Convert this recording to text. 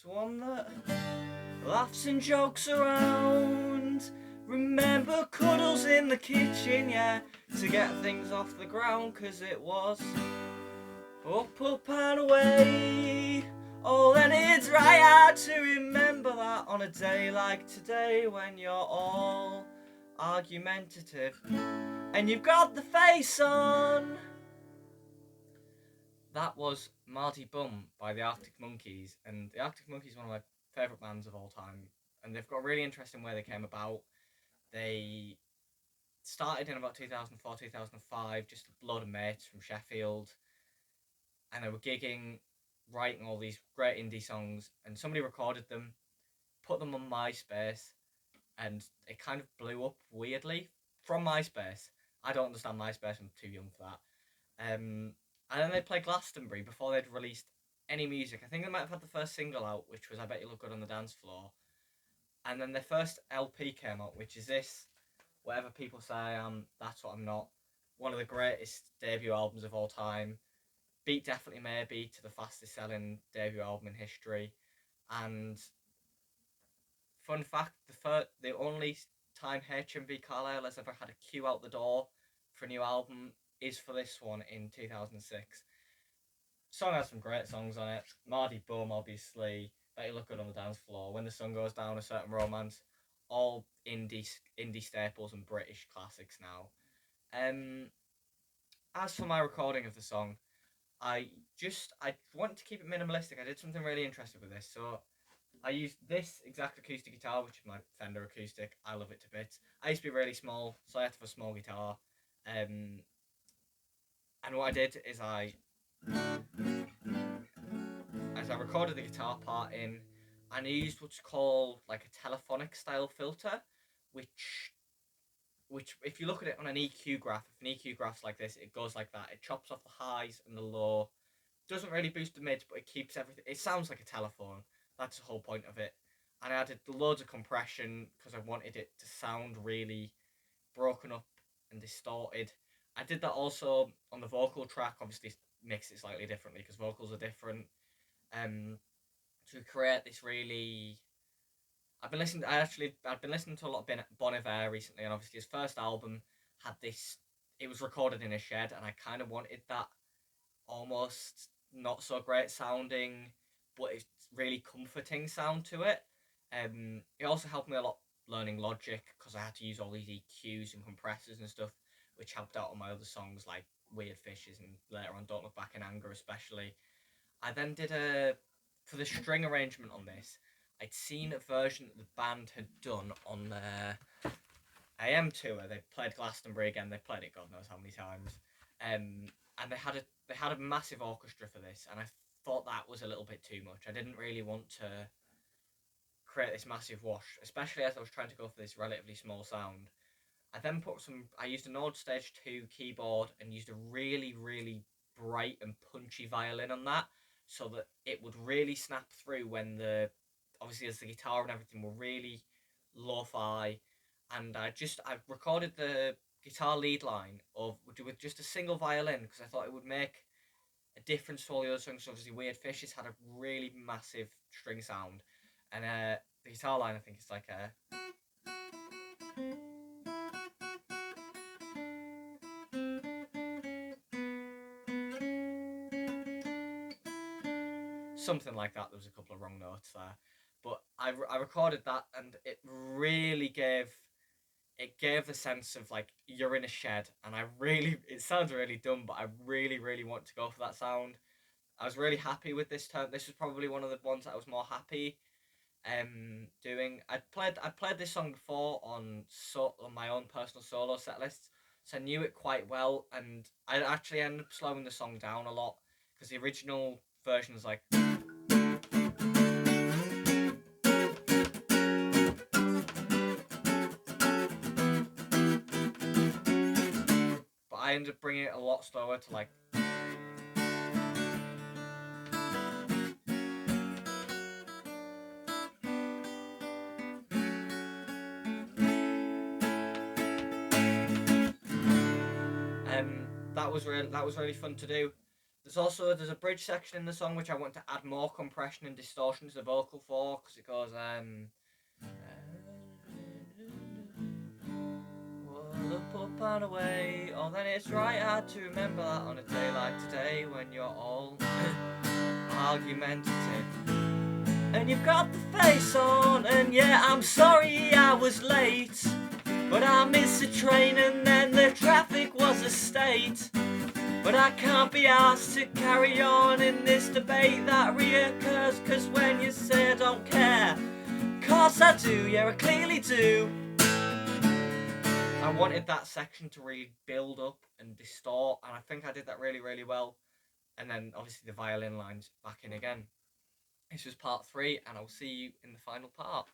to one that laughs and jokes around. Remember cuddles in the kitchen, yeah, to get things off the ground, 'cause it was up and away. Oh, then it's right hard to remember that on a day like today when you're all argumentative and you've got the face on. That was Mardy Bum by the Arctic Monkeys, and the Arctic Monkeys are one of my favourite bands of all time, and they've got a really interesting way they came about. They started in about 2004, 2005, just a load of mates from Sheffield, and they were gigging, writing all these great indie songs, and somebody recorded them, put them on MySpace, and it kind of blew up weirdly from MySpace. I don't understand MySpace, I'm too young for that. And then they played Glastonbury before they'd released any music. I think they might have had the first single out, which was I Bet You Look Good on the Dance Floor. And then their first LP came out, which is this, Whatever People Say I Am, That's What I'm Not. One of the greatest debut albums of all time. Beat Definitely Maybe to the fastest selling debut album in history. And fun fact, the only time HMV Carlisle has ever had a queue out the door for a new album is for this one in 2006. Song has some great songs on it. Mardy Bum, obviously. Bet You Look Good on the Dance Floor. When the Sun Goes Down, A Certain Romance. All indie staples and British classics now. As for my recording of the song, I want to keep it minimalistic. I did something really interesting with this. So I used this exact acoustic guitar, which is my Fender acoustic. I love it to bits. I used to be really small, so I had to have a small guitar. And what I did is as I recorded the guitar part in, and I used what's called like a telephonic style filter, which if you look at it on an EQ graph, if an EQ graph's like this, it goes like that. It chops off the highs and the low. Doesn't really boost the mids, but it keeps everything. It sounds like a telephone. That's the whole point of it. And I added loads of compression because I wanted it to sound really broken up and distorted. I did that also on the vocal track. Obviously, mixed it slightly differently because vocals are different. To create this really, I've been listening to a lot of Bon Iver recently, and obviously his first album had this. It was recorded in a shed, and I kind of wanted that almost not so great sounding, but it's really comforting sound to it. It also helped me a lot learning Logic because I had to use all these EQs and compressors and stuff, which helped out on my other songs like Weird Fishes and later on Don't Look Back in Anger, especially. I then did for the string arrangement on this. I'd seen a version that the band had done on their AM tour. They played Glastonbury again. They played it God knows how many times. And they had a massive orchestra for this, and I thought that was a little bit too much. I didn't really want to create this massive wash, especially as I was trying to go for this relatively small sound. I used an Nord Stage 2 keyboard and used a really, really bright and punchy violin on that so that it would really snap through when obviously as the guitar and everything were really lo-fi. And I recorded the guitar lead line with just a single violin because I thought it would make a difference to all the other songs. So obviously Weird Fishes had a really massive string sound, and the guitar line I think is like a something like that. There was a couple of wrong notes there, but I recorded that, and it really gave the sense of like you're in a shed, and it sounds really dumb, but I really, really want to go for that sound. I was really happy with this turn. This was probably one of the ones that I was more happy doing. I played this song before on my own personal solo set lists, so I knew it quite well, and I actually ended up slowing the song down a lot because the original version is like, but I ended up bringing it a lot slower to like. That was really fun to do. There's a bridge section in the song which I want to add more compression and distortion to the vocal for, because it goes well, up and away. Oh, then it's right hard to remember that on a day like today when you're all argumentative. And you've got the face on, and yeah, I'm sorry I was late, but I missed the train and then the traffic was a state. But I can't be asked to carry on in this debate that reoccurs, cause when you say I don't care, course I do, yeah I clearly do. I wanted that section to really build up and distort, and I think I did that really, really well. And then obviously the violin lines back in again. This was part 3, and I'll see you in the final part.